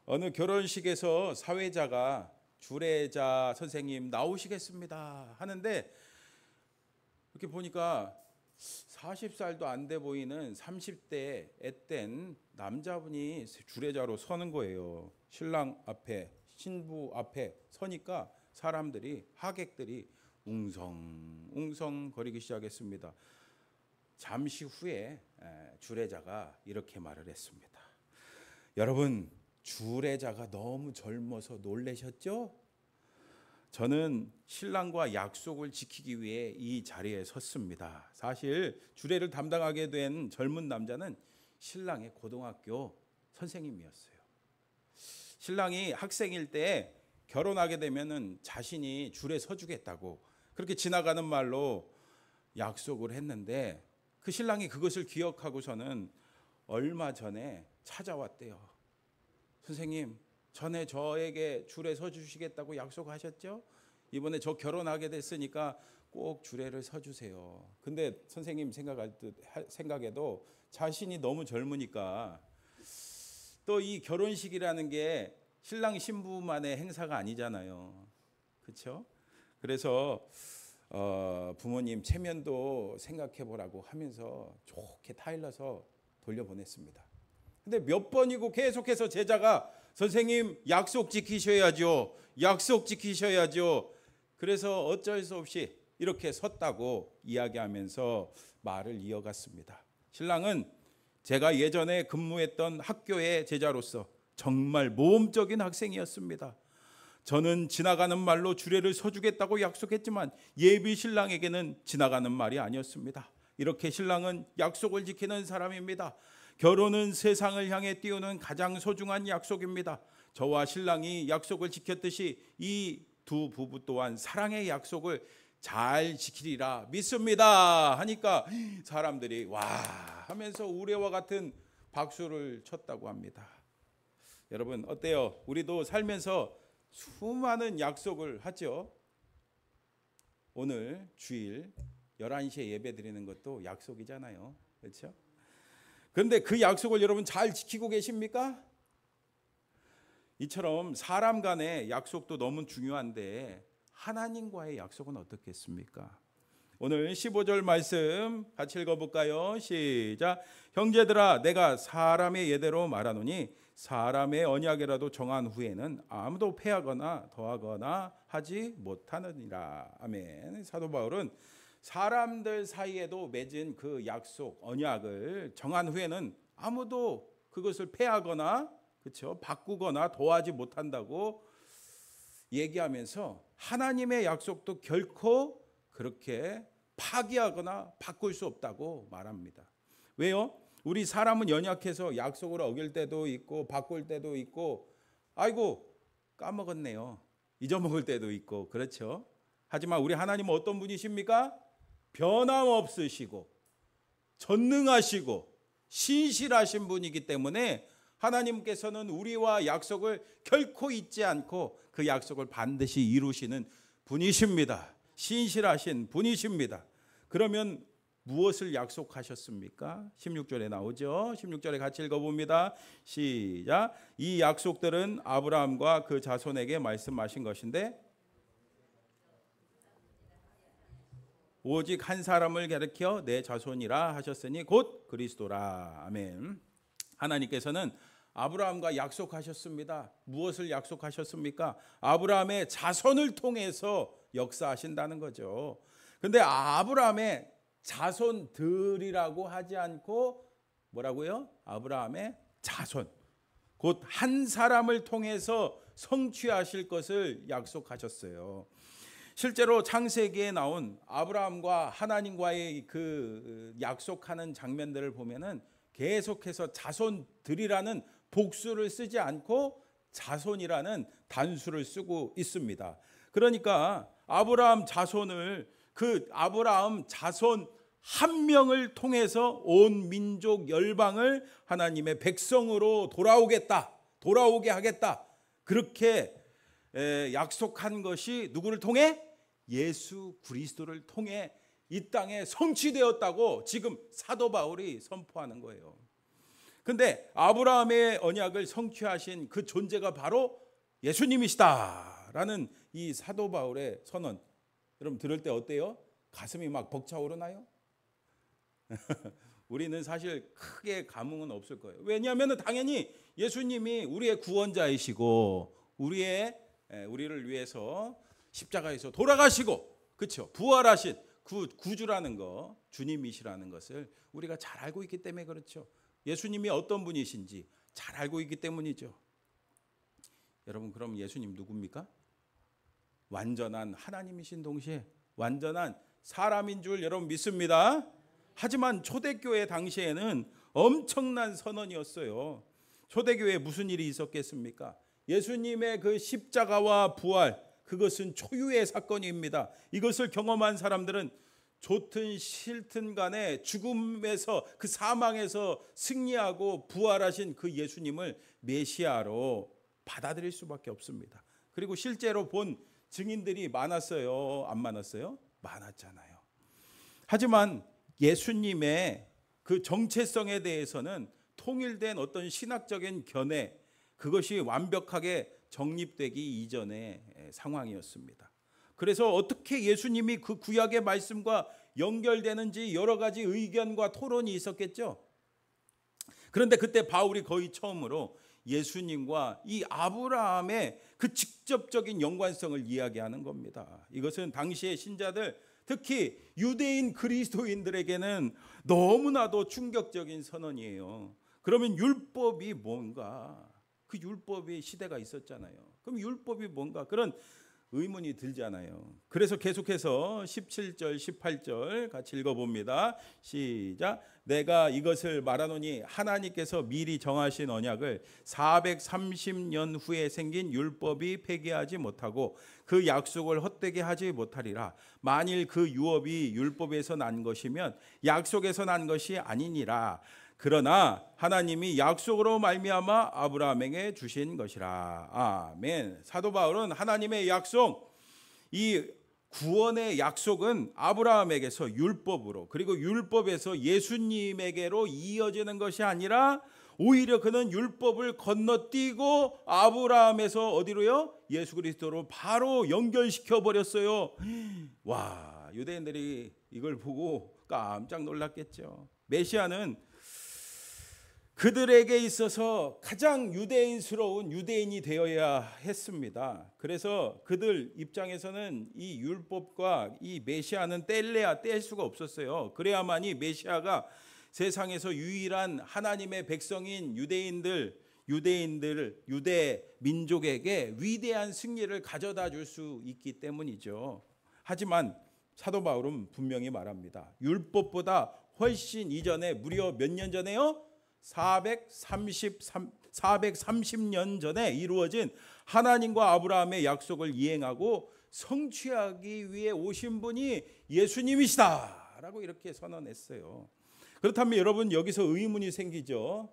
어느 결혼식에서 사회자가 주례자 선생님 나오시겠습니다 하는데 이렇게 보니까 40살도 안 돼 보이는 30대 앳된 남자분이 주례자로 서는 거예요. 신랑 앞에, 신부 앞에 서니까 사람들이, 하객들이 웅성웅성 거리기 시작했습니다. 잠시 후에 주례자가 이렇게 말을 했습니다. 여러분, 주례자가 너무 젊어서 놀라셨죠? 저는 신랑과 약속을 지키기 위해 이 자리에 섰습니다. 사실 주례를 담당하게 된 젊은 남자는 신랑의 고등학교 선생님이었어요. 신랑이 학생일 때 결혼하게 되면은 자신이 주례 서주겠다고 그렇게 지나가는 말로 약속을 했는데 그 신랑이 그것을 기억하고서는 얼마 전에 찾아왔대요. 선생님, 전에 저에게 주례 서주시겠다고 약속하셨죠? 이번에 저 결혼하게 됐으니까 꼭 주례를 서주세요. 근데 선생님 생각에도 자신이 너무 젊으니까 또 이 결혼식이라는 게 신랑 신부만의 행사가 아니잖아요. 그렇죠? 그래서 부모님 체면도 생각해 보라고 하면서 좋게 타일러서 돌려보냈습니다. 근데 몇 번이고 계속해서 제자가 선생님 약속 지키셔야죠. 약속 지키셔야죠. 그래서 어쩔 수 없이 이렇게 섰다고 이야기하면서 말을 이어갔습니다. 신랑은 제가 예전에 근무했던 학교의 제자로서 정말 모험적인 학생이었습니다. 저는 지나가는 말로 주례를 서주겠다고 약속했지만 예비 신랑에게는 지나가는 말이 아니었습니다. 이렇게 신랑은 약속을 지키는 사람입니다. 결혼은 세상을 향해 띄우는 가장 소중한 약속입니다. 저와 신랑이 약속을 지켰듯이 이 두 부부 또한 사랑의 약속을 잘 지키리라 믿습니다 하니까 사람들이 와 하면서 우레와 같은 박수를 쳤다고 합니다. 여러분 어때요? 우리도 살면서 수많은 약속을 하죠. 오늘 주일 11시에 예배 드리는 것도 약속이잖아요. 그렇죠? 그런데 그 약속을 여러분 잘 지키고 계십니까? 이처럼 사람 간의 약속도 너무 중요한데 하나님과의 약속은 어떻겠습니까? 오늘 15절 말씀 같이 읽어볼까요? 시작. 형제들아 내가 사람의 예대로 말하노니 사람의 언약이라도 정한 후에는 아무도 패하거나 더하거나 하지 못하느니라. 아멘. 사도 바울은 사람들 사이에도 맺은 그 약속, 언약을 정한 후에는 아무도 그것을 패하거나 그렇죠? 바꾸거나 더하지 못한다고 얘기하면서 하나님의 약속도 결코 그렇게 파기하거나 바꿀 수 없다고 말합니다. 왜요? 우리 사람은 연약해서 약속을 어길 때도 있고 바꿀 때도 있고 아이고 까먹었네요. 잊어먹을 때도 있고 그렇죠? 하지만 우리 하나님은 어떤 분이십니까? 변함없으시고 전능하시고 신실하신 분이기 때문에 하나님께서는 우리와 약속을 결코 잊지 않고 그 약속을 반드시 이루시는 분이십니다. 신실하신 분이십니다. 그러면 무엇을 약속하셨습니까? 16절에 나오죠. 16절에 같이 읽어봅니다. 시작. 이 약속들은 아브라함과 그 자손에게 말씀하신 것인데 오직 한 사람을 가리켜 내 자손이라 하셨으니 곧 그리스도라. 아멘. 하나님께서는 아브라함과 약속하셨습니다. 무엇을 약속하셨습니까? 아브라함의 자손을 통해서 역사하신다는 거죠. 그런데 아브라함의 자손들이라고 하지 않고 뭐라고요? 아브라함의 자손, 곧 한 사람을 통해서 성취하실 것을 약속하셨어요. 실제로 창세기에 나온 아브라함과 하나님과의 그 약속하는 장면들을 보면은 계속해서 자손들이라는 복수를 쓰지 않고 자손이라는 단수를 쓰고 있습니다. 그러니까 아브라함 자손을 그 아브라함 자손 한 명을 통해서 온 민족 열방을 하나님의 백성으로 돌아오게 하겠다. 그렇게 약속한 것이 누구를 통해? 예수 그리스도를 통해 이 땅에 성취되었다고 지금 사도 바울이 선포하는 거예요. 근데 아브라함의 언약을 성취하신 그 존재가 바로 예수님이시다라는 이 사도 바울의 선언, 여러분 들을 때 어때요? 가슴이 막 벅차오르나요? 우리는 사실 크게 감흥은 없을 거예요. 왜냐하면 당연히 예수님이 우리의 구원자이시고 우리를 위해서 십자가에서 돌아가시고, 그렇죠? 부활하신 구주라는 거, 주님이시라는 것을 우리가 잘 알고 있기 때문에 그렇죠. 예수님이 어떤 분이신지 잘 알고 있기 때문이죠. 여러분, 그럼 예수님 누굽니까? 완전한 하나님이신 동시에 완전한 사람인 줄 여러분 믿습니다. 하지만 초대교회 당시에는 엄청난 선언이었어요. 초대교회에 무슨 일이 있었겠습니까? 예수님의 그 십자가와 부활, 그것은 초유의 사건입니다. 이것을 경험한 사람들은 좋든 싫든 간에 죽음에서, 그 사망에서 승리하고 부활하신 그 예수님을 메시아로 받아들일 수밖에 없습니다. 그리고 실제로 본 증인들이 많았어요? 안 많았어요? 많았잖아요. 하지만 예수님의 그 정체성에 대해서는 통일된 어떤 신학적인 견해, 그것이 완벽하게 정립되기 이전의 상황이었습니다. 그래서 어떻게 예수님이 그 구약의 말씀과 연결되는지 여러 가지 의견과 토론이 있었겠죠. 그런데 그때 바울이 거의 처음으로 예수님과 이 아브라함의 그 직접적인 연관성을 이야기하는 겁니다. 이것은 당시의 신자들, 특히 유대인 그리스도인들에게는 너무나도 충격적인 선언이에요. 그러면 율법이 뭔가? 그 율법의 시대가 있었잖아요. 그럼 율법이 뭔가? 그런 의문이 들잖아요. 그래서 계속해서 17절, 18절 같이 읽어봅니다. 시작. 내가 이것을 말하노니 하나님께서 미리 정하신 언약을 430년 후에 생긴 율법이 폐기하지 못하고 그 약속을 헛되게 하지 못하리라. 만일 그 유업이 율법에서 난 것이면 약속에서 난 것이 아니니라. 그러나 하나님이 약속으로 말미암아 아브라함에게 주신 것이라. 아멘. 사도 바울은 하나님의 약속, 이 구원의 약속은 아브라함에게서 율법으로, 그리고 율법에서 예수님에게로 이어지는 것이 아니라 오히려 그는 율법을 건너뛰고 아브라함에서 어디로요? 예수 그리스도로 바로 연결시켜 버렸어요. 와, 유대인들이 이걸 보고 깜짝 놀랐겠죠. 메시아는 그들에게 있어서 가장 유대인스러운 유대인이 되어야 했습니다. 그래서 그들 입장에서는 이 율법과 이 메시아는 뗄 수가 없었어요. 그래야만이 메시아가 세상에서 유일한 하나님의 백성인 유대 민족에게 위대한 승리를 가져다 줄 수 있기 때문이죠. 하지만 사도 바울은 분명히 말합니다. 율법보다 훨씬 이전에, 무려 몇 년 전에요? 430년 전에 이루어진 하나님과 아브라함의 약속을 이행하고 성취하기 위해 오신 분이 예수님이시다라고 이렇게 선언했어요. 그렇다면 여러분, 여기서 의문이 생기죠.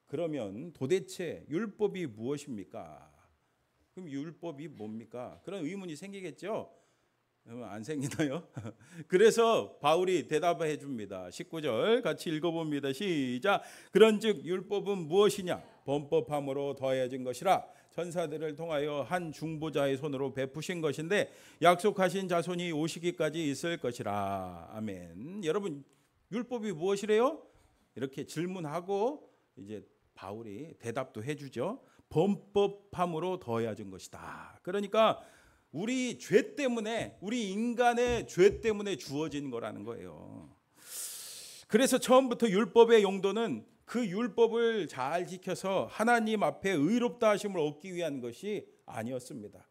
그러면 도대체 율법이 무엇입니까? 그럼 율법이 뭡니까? 그런 의문이 생기겠죠. 안 생기나요? 그래서 바울이 대답해 줍니다. 19절 같이 읽어봅니다. 시작. 그런즉 율법은 무엇이냐? 범법함으로 더해진 것이라. 천사들을 통하여 한 중보자의 손으로 베푸신 것인데 약속하신 자손이 오시기까지 있을 것이라. 아멘. 여러분, 율법이 무엇이래요? 이렇게 질문하고 이제 바울이 대답도 해주죠. 범법함으로 더해진 것이다. 그러니까 우리 죄 때문에, 우리 인간의 죄 때문에 주어진 거라는 거예요. 그래서 처음부터 율법의 용도는 그 율법을 잘 지켜서 하나님 앞에 의롭다 하심을 얻기 위한 것이 아니었습니다.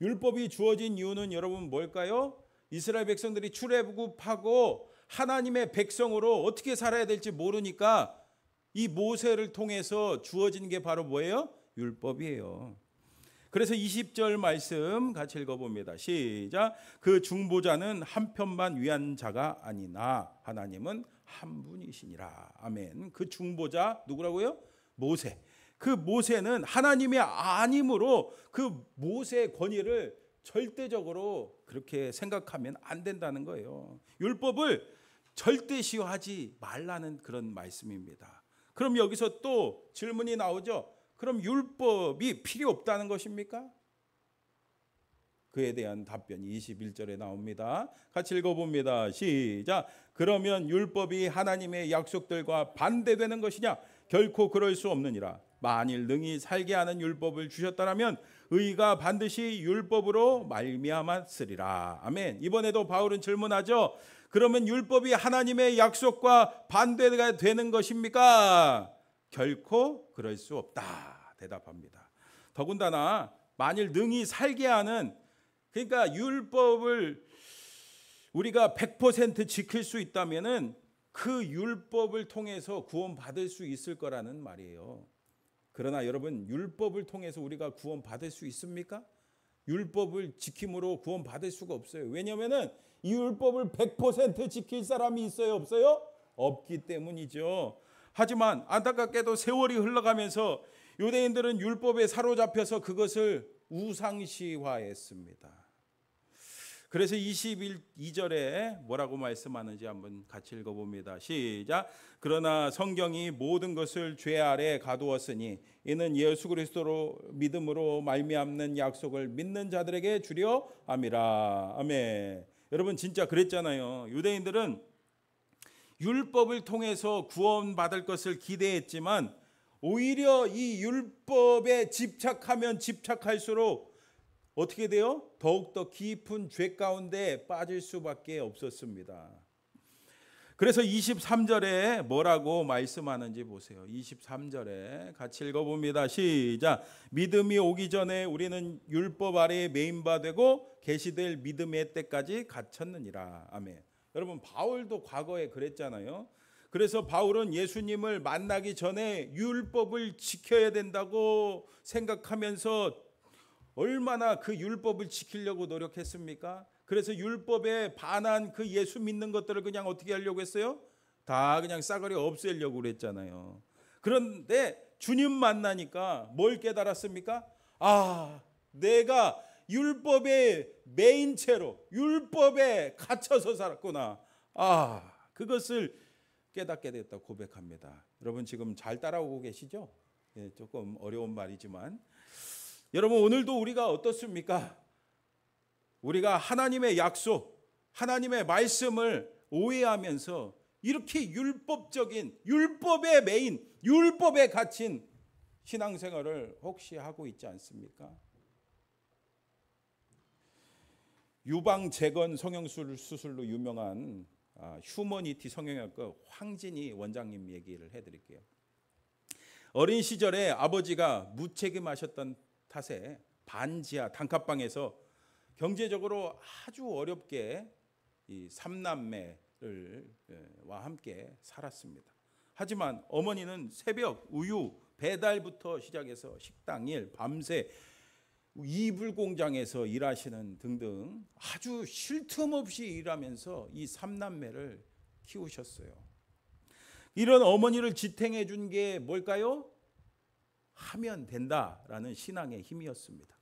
율법이 주어진 이유는 여러분 뭘까요? 이스라엘 백성들이 출애굽하고 하나님의 백성으로 어떻게 살아야 될지 모르니까 이 모세를 통해서 주어진 게 바로 뭐예요? 율법이에요. 그래서 20절 말씀 같이 읽어봅니다. 시작. 그 중보자는 한 편만 위한 자가 아니나 하나님은 한 분이시니라. 아멘. 그 중보자 누구라고요? 모세. 그 모세는 하나님이 아님으로 그 모세의 권위를 절대적으로 그렇게 생각하면 안 된다는 거예요. 율법을 절대시하지 말라는 그런 말씀입니다. 그럼 여기서 또 질문이 나오죠. 그럼 율법이 필요 없다는 것입니까? 그에 대한 답변이 21절에 나옵니다. 같이 읽어봅니다. 시작. 그러면 율법이 하나님의 약속들과 반대되는 것이냐? 결코 그럴 수 없느니라. 만일 능히 살게 하는 율법을 주셨다라면 의가 반드시 율법으로 말미암았으리라. 아멘. 이번에도 바울은 질문하죠. 그러면 율법이 하나님의 약속과 반대가 되는 것입니까? 결코 그럴 수 없다. 대답합니다. 더군다나 만일 능히 살게 하는, 그러니까 율법을 우리가 100% 지킬 수 있다면은 그 율법을 통해서 구원받을 수 있을 거라는 말이에요. 그러나 여러분, 율법을 통해서 우리가 구원받을 수 있습니까? 율법을 지킴으로 구원받을 수가 없어요. 왜냐하면 이 율법을 100% 지킬 사람이 있어요, 없어요? 없기 때문이죠. 하지만 안타깝게도 세월이 흘러가면서 유대인들은 율법에 사로잡혀서 그것을 우상시화했습니다. 그래서 22절에 뭐라고 말씀하는지 한번 같이 읽어봅니다. 시작. 그러나 성경이 모든 것을 죄 아래 가두었으니 이는 예수 그리스도로 믿음으로 말미암는 약속을 믿는 자들에게 주려 함이라. 아멘. 여러분 진짜 그랬잖아요. 유대인들은 율법을 통해서 구원받을 것을 기대했지만 오히려 이 율법에 집착하면 집착할수록 어떻게 돼요? 더욱더 깊은 죄 가운데 빠질 수밖에 없었습니다. 그래서 23절에 뭐라고 말씀하는지 보세요. 23절에 같이 읽어봅니다. 시작. 믿음이 오기 전에 우리는 율법 아래에 매인바 되고 계시될 믿음의 때까지 갇혔느니라. 아멘. 여러분 바울도 과거에 그랬잖아요. 그래서 바울은 예수님을 만나기 전에 율법을 지켜야 된다고 생각하면서 얼마나 그 율법을 지키려고 노력했습니까? 그래서 율법에 반한 그 예수 믿는 것들을 그냥 어떻게 하려고 했어요? 다 그냥 싸그리 없애려고 그랬잖아요. 그런데 주님 만나니까 뭘 깨달았습니까? 아, 내가 율법의 매인체로 율법에 갇혀서 살았구나. 아, 그것을 깨닫게 됐다고 고백합니다. 여러분 지금 잘 따라오고 계시죠? 예, 조금 어려운 말이지만 여러분 오늘도 우리가 어떻습니까? 우리가 하나님의 약속, 하나님의 말씀을 오해하면서 이렇게 율법적인, 율법의 메인, 율법에 갇힌 신앙생활을 혹시 하고 있지 않습니까? 유방 재건 성형수술로 유명한 휴머니티 성형외과 황진희 원장님 얘기를 해드릴게요. 어린 시절에 아버지가 무책임하셨던 탓에 반지하 단칸방에서 경제적으로 아주 어렵게 이 삼남매와 함께 살았습니다. 하지만 어머니는 새벽 우유 배달부터 시작해서 식당 일, 밤새 이불 공장에서 일하시는 등등 아주 쉴 틈 없이 일하면서 이 삼남매를 키우셨어요. 이런 어머니를 지탱해 준 게 뭘까요? 하면 된다라는 신앙의 힘이었습니다.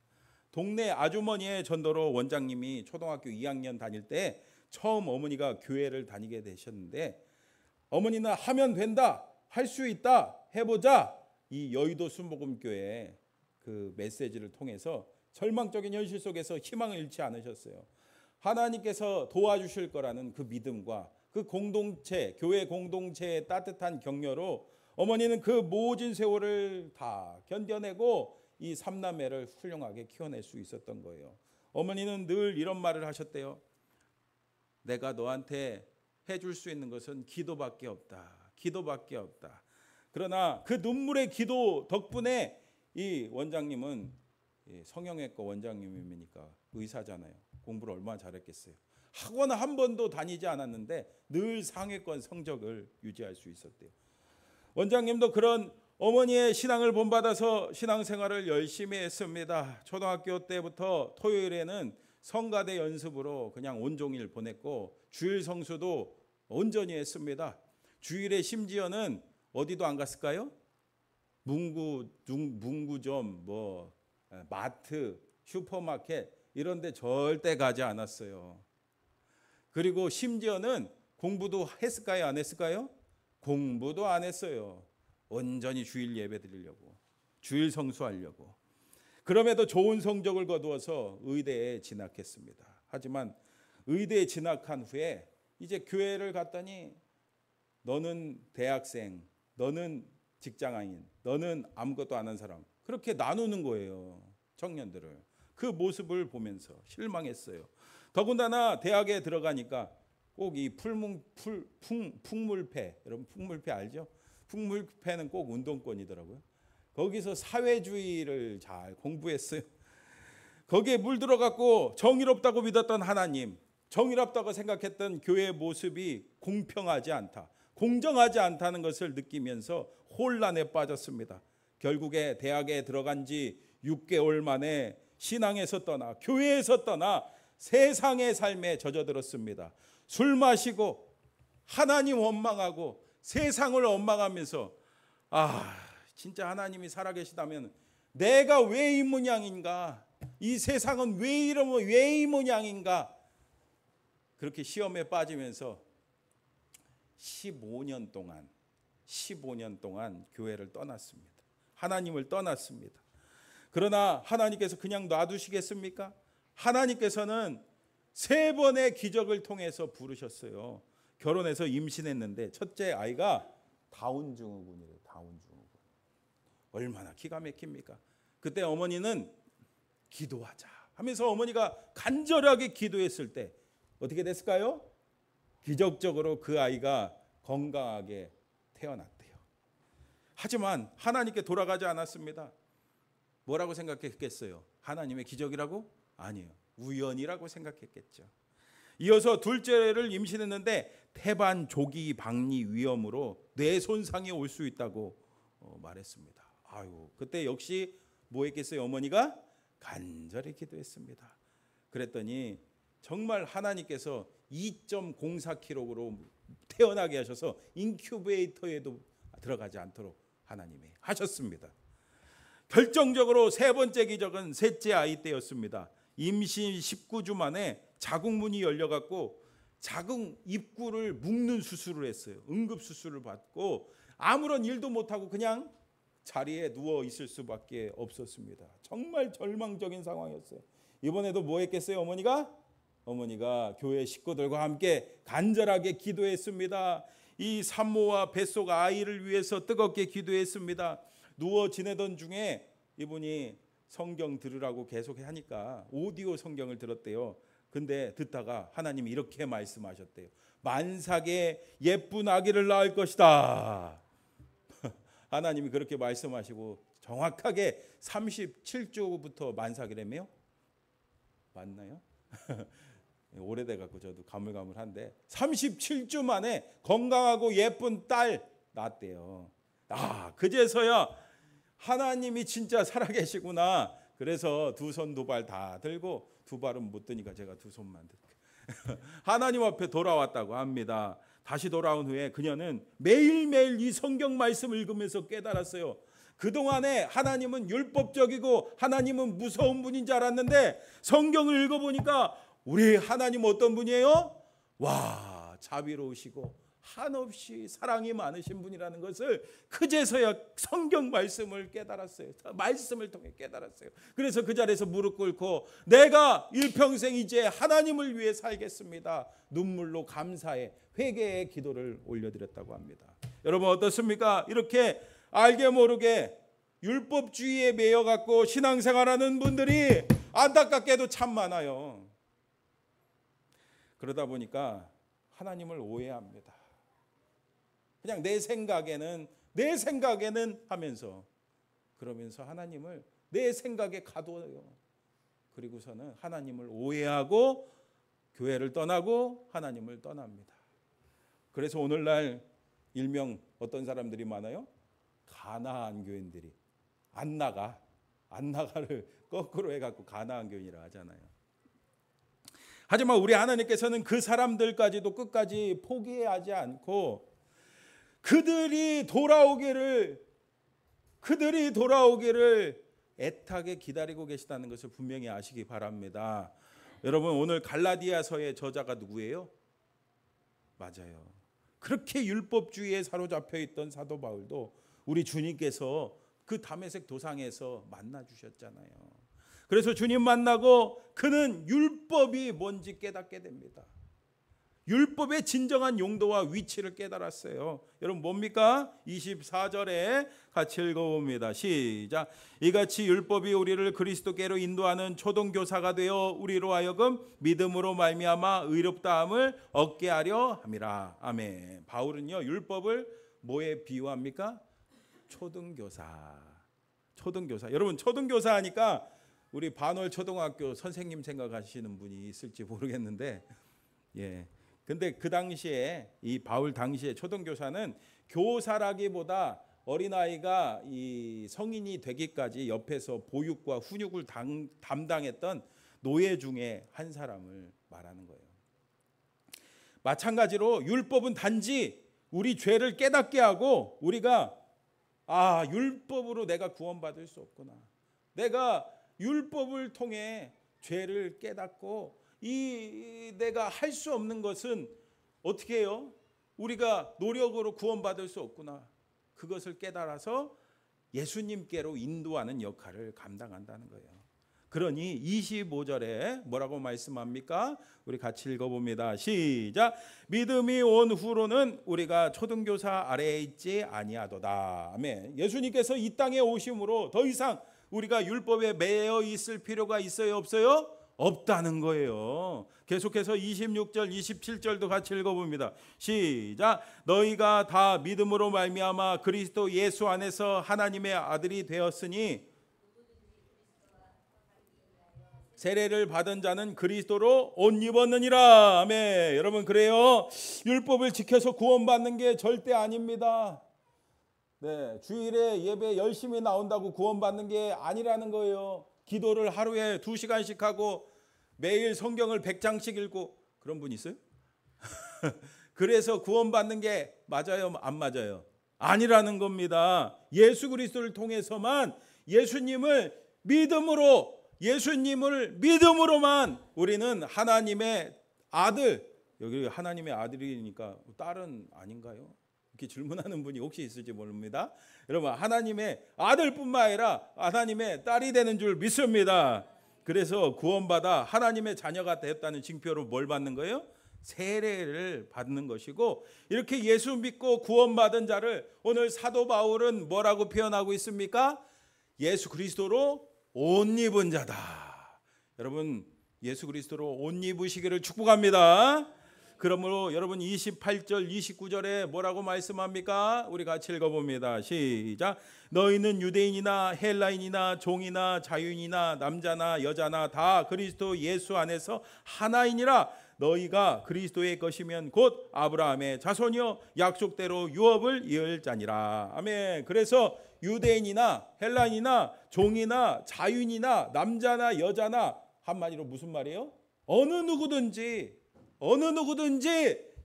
동네 아주머니의 전도로 원장님이 초등학교 2학년 다닐 때 처음 어머니가 교회를 다니게 되셨는데 어머니는 하면 된다, 할 수 있다, 해보자 이 여의도 순복음교회 그 메시지를 통해서 절망적인 현실 속에서 희망을 잃지 않으셨어요. 하나님께서 도와주실 거라는 그 믿음과 그 공동체, 교회 공동체의 따뜻한 격려로 어머니는 그 모진 세월을 다 견뎌내고 이 삼남매를 훌륭하게 키워낼 수 있었던 거예요. 어머니는 늘 이런 말을 하셨대요. 내가 너한테 해줄 수 있는 것은 기도밖에 없다. 기도밖에 없다. 그러나 그 눈물의 기도 덕분에 이 원장님은 성형외과 원장님이니까 의사잖아요. 공부를 얼마나 잘했겠어요. 학원 한 번도 다니지 않았는데 늘 상위권 성적을 유지할 수 있었대요. 원장님도 그런 어머니의 신앙을 본받아서 신앙생활을 열심히 했습니다. 초등학교 때부터 토요일에는 성가대 연습으로 그냥 온종일 보냈고 주일 성수도 온전히 했습니다. 주일에 심지어는 어디도 안 갔을까요? 문구점, 마트, 슈퍼마켓 이런 데 절대 가지 않았어요. 그리고 심지어는 공부도 했을까요? 안 했을까요? 공부도 안 했어요. 온전히 주일 예배 드리려고, 주일 성수하려고. 그럼에도 좋은 성적을 거두어서 의대에 진학했습니다. 하지만 의대에 진학한 후에 이제 교회를 갔더니 너는 대학생, 너는 직장인, 너는 아무것도 안 한 사람, 그렇게 나누는 거예요. 청년들을. 그 모습을 보면서 실망했어요. 더군다나 대학에 들어가니까 꼭 이 풍물패, 여러분 풍물패 알죠? 풍물패는 꼭 운동권이더라고요. 거기서 사회주의를 잘 공부했어요. 거기에 물들어갖고 정의롭다고 믿었던 하나님, 정의롭다고 생각했던 교회의 모습이 공평하지 않다, 공정하지 않다는 것을 느끼면서 혼란에 빠졌습니다. 결국에 대학에 들어간 지 6개월 만에 신앙에서 떠나, 교회에서 떠나 세상의 삶에 젖어들었습니다. 술 마시고 하나님 원망하고 세상을 원망하면서 진짜 하나님이 살아계시다면 내가 왜 이 모양인가, 이 세상은 왜 이 모양인가, 그렇게 시험에 빠지면서 15년 동안 교회를 떠났습니다. 하나님을 떠났습니다. 그러나 하나님께서 그냥 놔두시겠습니까? 하나님께서는 3번의 기적을 통해서 부르셨어요. 결혼해서 임신했는데 첫째 아이가 다운증후군이래요. 다운증후군. 얼마나 기가 막힙니까? 그때 어머니는 기도하자 하면서 어머니가 간절하게 기도했을 때 어떻게 됐을까요? 기적적으로 그 아이가 건강하게 태어났대요. 하지만 하나님께 돌아가지 않았습니다. 뭐라고 생각했겠어요? 하나님의 기적이라고? 아니에요. 우연이라고 생각했겠죠. 이어서 둘째를 임신했는데 태반 조기 박리 위험으로 뇌 손상이 올 수 있다고 말했습니다. 그때 역시 뭐 했겠어요? 어머니가 간절히 기도했습니다. 그랬더니 정말 하나님께서 2.04kg로 태어나게 하셔서 인큐베이터에도 들어가지 않도록 하나님이 하셨습니다. 결정적으로 3번째 기적은 셋째 아이 때였습니다. 임신 19주 만에 자궁문이 열려갖고 자궁 입구를 묶는 수술을 했어요. 응급수술을 받고 아무런 일도 못하고 그냥 자리에 누워 있을 수밖에 없었습니다. 정말 절망적인 상황이었어요. 이번에도 뭐 했겠어요? 어머니가 교회 식구들과 함께 간절하게 기도했습니다. 이 산모와 뱃속 아이를 위해서 뜨겁게 기도했습니다. 누워 지내던 중에 이분이 성경 들으라고 계속 하니까 오디오 성경을 들었대요. 근데 듣다가 하나님이 이렇게 말씀하셨대요. 만삭에 예쁜 아기를 낳을 것이다. 하나님이 그렇게 말씀하시고 정확하게 37주부터 만삭이라며요? 맞나요? 오래돼 갖고 저도 가물가물한데 37주 만에 건강하고 예쁜 딸 낳았대요. 그제서야 하나님이 진짜 살아계시구나. 그래서 두 손 두 발 다 들고, 두 발은 못 드니까 제가 두 손만 들고 하나님 앞에 돌아왔다고 합니다. 다시 돌아온 후에 그녀는 매일매일 이 성경 말씀을 읽으면서 깨달았어요. 그동안에 하나님은 율법적이고 하나님은 무서운 분인 줄 알았는데 성경을 읽어보니까 우리 하나님 어떤 분이에요? 자비로우시고 한없이 사랑이 많으신 분이라는 것을 그제서야 성경 말씀을 깨달았어요. 말씀을 통해 깨달았어요. 그래서 그 자리에서 무릎 꿇고 내가 일평생 이제 하나님을 위해 살겠습니다. 눈물로 감사의 회개의 기도를 올려드렸다고 합니다. 여러분 어떻습니까? 이렇게 알게 모르게 율법주의에 매여갖고 신앙생활하는 분들이 안타깝게도 참 많아요. 그러다 보니까 하나님을 오해합니다. 그냥 내 생각에는 하면서 그러면서 하나님을 내 생각에 가둬요. 그리고서는 하나님을 오해하고 교회를 떠나고 하나님을 떠납니다. 그래서 오늘날 일명 어떤 사람들이 많아요? 가나안 교인들이 안나가를 거꾸로 해갖고 가나안 교인이라 하잖아요. 하지만 우리 하나님께서는 그 사람들까지도 끝까지 포기하지 않고 그들이 돌아오기를 애타게 기다리고 계시다는 것을 분명히 아시기 바랍니다. 여러분 오늘 갈라디아서의 저자가 누구예요? 맞아요. 그렇게 율법주의에 사로잡혀 있던 사도 바울도 우리 주님께서 그 다메섹 도상에서 만나 주셨잖아요. 그래서 주님 만나고 그는 율법이 뭔지 깨닫게 됩니다. 율법의 진정한 용도와 위치를 깨달았어요. 여러분 뭡니까? 24절에 같이 읽어봅니다. 시작. 이같이 율법이 우리를 그리스도께로 인도하는 초등교사가 되어 우리로 하여금 믿음으로 말미암아 의롭다함을 얻게 하려 함이라. 아멘. 바울은요 율법을 뭐에 비유합니까? 초등교사. 초등교사. 여러분 초등교사 하니까 우리 반월 초등학교 선생님 생각하시는 분이 있을지 모르겠는데, 예. 근데 그 당시에 이 바울 당시에 초등교사는 교사라기보다 어린아이가 이 성인이 되기까지 옆에서 보육과 훈육을 담당했던 노예 중에 한 사람을 말하는 거예요. 마찬가지로 율법은 단지 우리 죄를 깨닫게 하고 우리가 율법으로 내가 구원받을 수 없구나. 내가 율법을 통해 죄를 깨닫고 내가 할 수 없는 것은 어떻게 해요? 우리가 노력으로 구원받을 수 없구나. 그것을 깨달아서 예수님께로 인도하는 역할을 감당한다는 거예요. 그러니 25절에 뭐라고 말씀합니까? 우리 같이 읽어봅니다. 시작. 믿음이 온 후로는 우리가 초등교사 아래에 있지 아니하도다. 아멘. 예수님께서 이 땅에 오심으로 더 이상 우리가 율법에 매여 있을 필요가 있어요, 없어요? 없다는 거예요. 계속해서 26절 27절도 같이 읽어봅니다. 시작. 너희가 다 믿음으로 말미암아 그리스도 예수 안에서 하나님의 아들이 되었으니 세례를 받은 자는 그리스도로 옷 입었느니라. 아멘. 여러분 그래요. 율법을 지켜서 구원받는 게 절대 아닙니다. 네, 주일에 예배 열심히 나온다고 구원받는 게 아니라는 거예요. 기도를 하루에 2시간씩 하고 매일 성경을 100장씩 읽고 그런 분 있어요? 그래서 구원받는 게 맞아요? 안 맞아요? 아니라는 겁니다. 예수 그리스도를 통해서만 예수님을 믿음으로만 우리는 하나님의 아들, 여기 하나님의 아들이니까 딸은 아닌가요? 이렇게 질문하는 분이 혹시 있을지 모릅니다. 여러분 하나님의 아들뿐만 아니라 하나님의 딸이 되는 줄 믿습니다. 그래서 구원받아 하나님의 자녀가 되었다는 징표로 뭘 받는 거예요? 세례를 받는 것이고, 이렇게 예수 믿고 구원받은 자를 오늘 사도 바울은 뭐라고 표현하고 있습니까? 예수 그리스도로 옷 입은 자다. 여러분 예수 그리스도로 옷 입으시기를 축복합니다. 그러므로 여러분 28절 29절에 뭐라고 말씀합니까? 우리 같이 읽어봅니다. 시작. 너희는 유대인이나 헬라인이나 종이나 자유인이나 남자나 여자나 다 그리스도 예수 안에서 하나이니라. 너희가 그리스도의 것이면 곧 아브라함의 자손이요 약속대로 유업을 이을 자니라. 아멘. 그래서 유대인이나 헬라인이나 종이나 자유인이나 남자나 여자나, 한마디로 무슨 말이에요? 어느 누구든지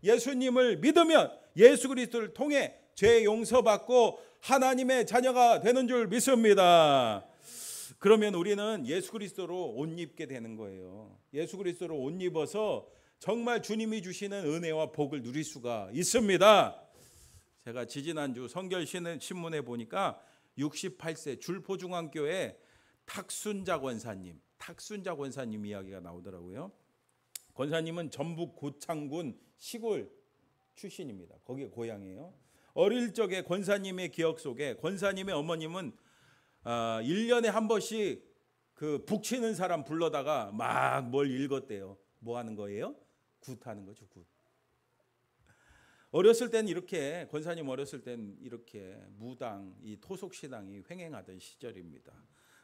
예수님을 믿으면 예수 그리스도를 통해 죄 용서받고 하나님의 자녀가 되는 줄 믿습니다. 그러면 우리는 예수 그리스도로 옷 입게 되는 거예요. 예수 그리스도로 옷 입어서 정말 주님이 주시는 은혜와 복을 누릴 수가 있습니다. 제가 지지난주 성결신문에 보니까 68세 줄포중앙교회 탁순자 권사님 이야기가 나오더라고요. 권사님은 전북 고창군 시골 출신입니다. 거기가 고향이에요. 어릴 적에 권사님의 기억 속에 권사님의 어머님은 1년에 한 번씩 그 북치는 사람 불러다가 막 뭘 읽었대요. 뭐 하는 거예요? 굿하는 거죠. 굿. 어렸을 땐 이렇게, 권사님 어렸을 땐 이렇게 무당, 이 토속신앙이 횡행하던 시절입니다.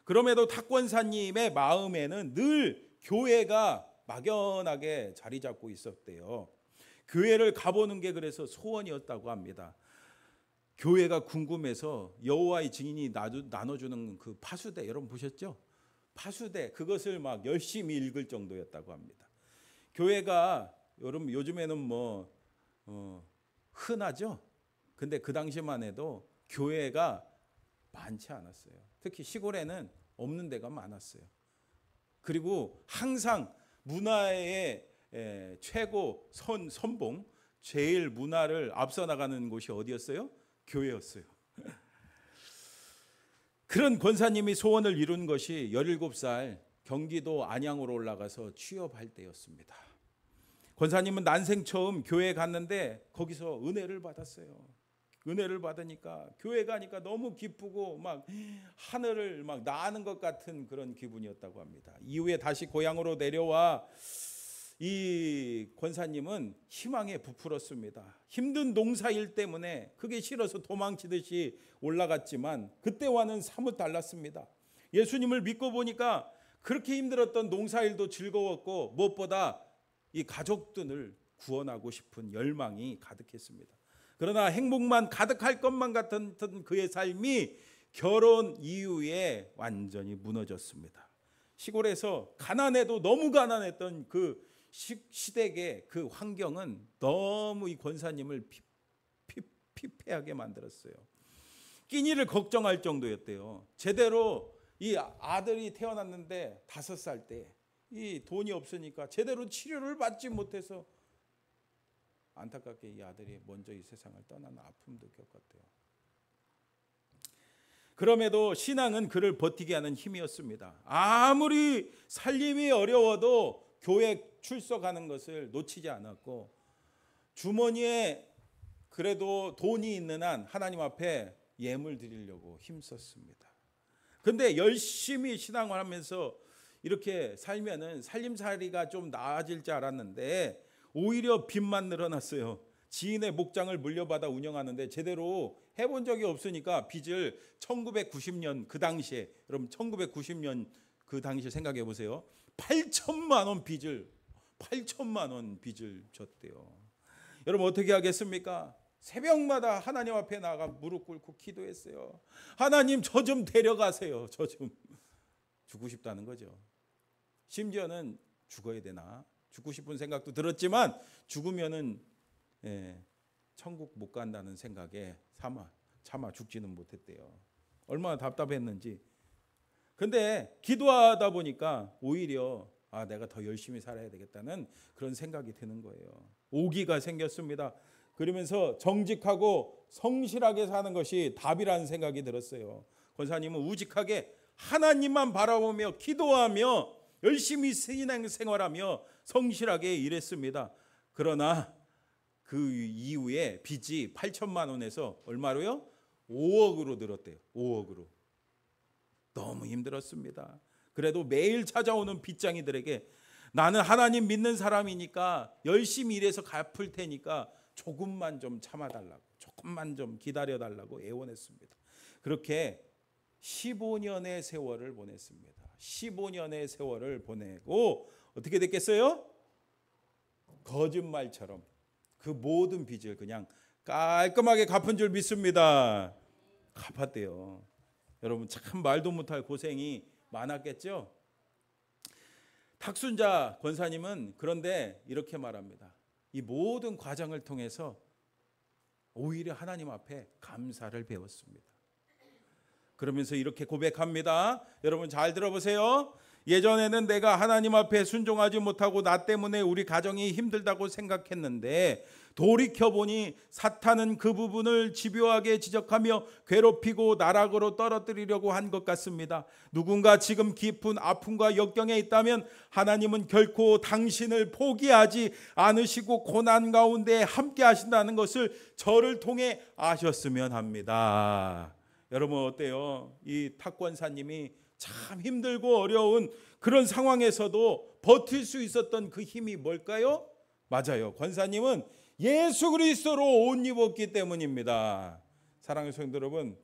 그럼에도 탁권사님의 마음에는 늘 교회가 막연하게 자리 잡고 있었대요. 교회를 가보는 게 그래서 소원이었다고 합니다. 교회가 궁금해서 여호와의 증인이 나눠주는 그 파수대, 여러분 보셨죠? 파수대, 그것을 막 열심히 읽을 정도였다고 합니다. 교회가 여러분 요즘에는 흔하죠? 근데 그 당시만 해도 교회가 많지 않았어요. 특히 시골에는 없는 데가 많았어요. 그리고 항상 문화의 최고 선봉, 제일 문화를 앞서 나가는 곳이 어디였어요? 교회였어요. 그런 권사님이 소원을 이룬 것이 17살 경기도 안양으로 올라가서 취업할 때였습니다. 권사님은 난생 처음 교회에 갔는데 거기서 은혜를 받았어요. 은혜를 받으니까 교회 가니까 너무 기쁘고 막 하늘을 막 나는 것 같은 그런 기분이었다고 합니다. 이후에 다시 고향으로 내려와 이 권사님은 희망에 부풀었습니다. 힘든 농사일 때문에 그게 싫어서 도망치듯이 올라갔지만 그때와는 사뭇 달랐습니다. 예수님을 믿고 보니까 그렇게 힘들었던 농사일도 즐거웠고 무엇보다 이 가족들을 구원하고 싶은 열망이 가득했습니다. 그러나 행복만 가득할 것만 같은 그의 삶이 결혼 이후에 완전히 무너졌습니다. 시골에서 가난해도 너무 가난했던 그 시댁의 그 환경은 너무 이 권사님을 피폐하게 만들었어요. 끼니를 걱정할 정도였대요. 제대로 이 아들이 태어났는데 5살 때 이 돈이 없으니까 제대로 치료를 받지 못해서 안타깝게 이 아들이 먼저 이 세상을 떠나는 아픔도 겪었대요. 그럼에도 신앙은 그를 버티게 하는 힘이었습니다. 아무리 살림이 어려워도 교회 출석하는 것을 놓치지 않았고 주머니에 그래도 돈이 있는 한 하나님 앞에 예물 드리려고 힘썼습니다. 그런데 열심히 신앙을 하면서 이렇게 살면은 살림살이가 좀 나아질 줄 알았는데 오히려 빚만 늘어났어요. 지인의 목장을 물려받아 운영하는데 제대로 해본 적이 없으니까 빚을 1990년 그 당시에, 여러분 1990년 그 당시에 생각해 보세요. 8천만 원 빚을 졌대요. 여러분 어떻게 하겠습니까? 새벽마다 하나님 앞에 나가 무릎 꿇고 기도했어요. 하나님 저 좀 데려가세요. 저 좀 죽고 싶다는 거죠. 심지어는 죽어야 되나? 죽고 싶은 생각도 들었지만 죽으면은 천국 못 간다는 생각에 차마 죽지는 못했대요. 얼마나 답답했는지. 근데 기도하다 보니까 오히려 내가 더 열심히 살아야 되겠다는 그런 생각이 드는 거예요. 오기가 생겼습니다. 그러면서 정직하고 성실하게 사는 것이 답이라는 생각이 들었어요. 권사님은 우직하게 하나님만 바라보며 기도하며 열심히 신앙생활하며 성실하게 일했습니다. 그러나 그 이후에 빚이 8천만 원에서 얼마로요? 5억으로 늘었대요. 5억으로. 너무 힘들었습니다. 그래도 매일 찾아오는 빚쟁이들에게 나는 하나님 믿는 사람이니까 열심히 일해서 갚을 테니까 조금만 좀 참아달라고, 조금만 좀 기다려달라고 애원했습니다. 그렇게 15년의 세월을 보냈습니다. 15년의 세월을 보내고 어떻게 됐겠어요? 거짓말처럼 그 모든 빚을 그냥 깔끔하게 갚은 줄 믿습니다. 갚았대요. 여러분 참 말도 못할 고생이 많았겠죠? 탁순자 권사님은 그런데 이렇게 말합니다. 이 모든 과정을 통해서 오히려 하나님 앞에 감사를 배웠습니다. 그러면서 이렇게 고백합니다. 여러분 잘 들어보세요. 예전에는 내가 하나님 앞에 순종하지 못하고 나 때문에 우리 가정이 힘들다고 생각했는데 돌이켜보니 사탄은 그 부분을 집요하게 지적하며 괴롭히고 나락으로 떨어뜨리려고 한 것 같습니다. 누군가 지금 깊은 아픔과 역경에 있다면 하나님은 결코 당신을 포기하지 않으시고 고난 가운데 함께 하신다는 것을 저를 통해 아셨으면 합니다. 여러분 어때요? 이 탁권사님이 참 힘들고 어려운 그런 상황에서도 버틸 수 있었던 그 힘이 뭘까요? 맞아요. 권사님은 예수 그리스도로 옷 입었기 때문입니다. 사랑하는 성도 여러분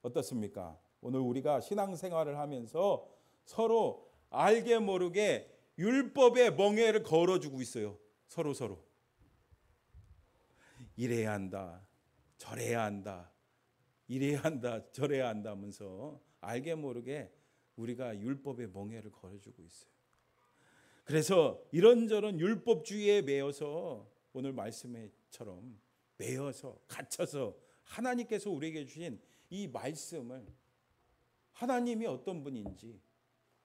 어떻습니까? 오늘 우리가 신앙생활을 하면서 서로 알게 모르게 율법의 멍에를 걸어주고 있어요. 서로 이래야 한다, 저래야 한다, 이래야 한다, 저래야 한다 하면서 알게 모르게 우리가 율법의 멍에를 걸어주고 있어요. 그래서 이런저런 율법주의에 매여서 오늘 말씀처럼 매여서 갇혀서 하나님께서 우리에게 주신 이 말씀을 하나님이 어떤 분인지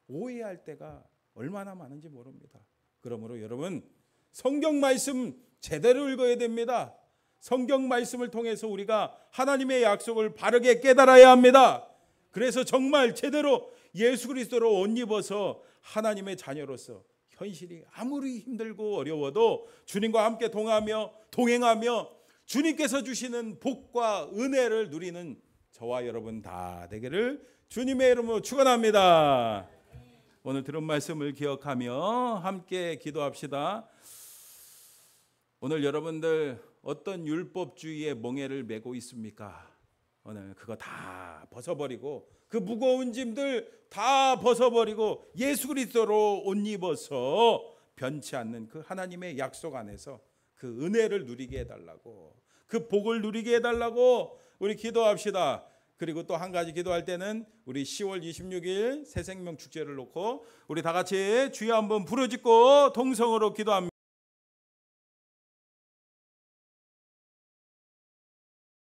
오해할 때가 얼마나 많은지 모릅니다. 그러므로 여러분 성경 말씀 제대로 읽어야 됩니다. 성경 말씀을 통해서 우리가 하나님의 약속을 바르게 깨달아야 합니다. 그래서 정말 제대로 예수 그리스도로 옷 입어서 하나님의 자녀로서 현실이 아무리 힘들고 어려워도 주님과 함께 동행하며 주님께서 주시는 복과 은혜를 누리는 저와 여러분 다 되기를 주님의 이름으로 축원합니다. 오늘 들은 말씀을 기억하며 함께 기도합시다. 오늘 여러분들 어떤 율법주의의 멍에를 메고 있습니까? 오늘 그거 다 벗어버리고 그 무거운 짐들 다 벗어버리고 예수 그리스도로 옷 입어서 변치 않는 그 하나님의 약속 안에서 그 은혜를 누리게 해달라고, 그 복을 누리게 해달라고 우리 기도합시다. 그리고 또 한 가지 기도할 때는 우리 10월 26일 새생명 축제를 놓고 우리 다 같이 주여 한번 부르짖고 동성으로 기도합니다.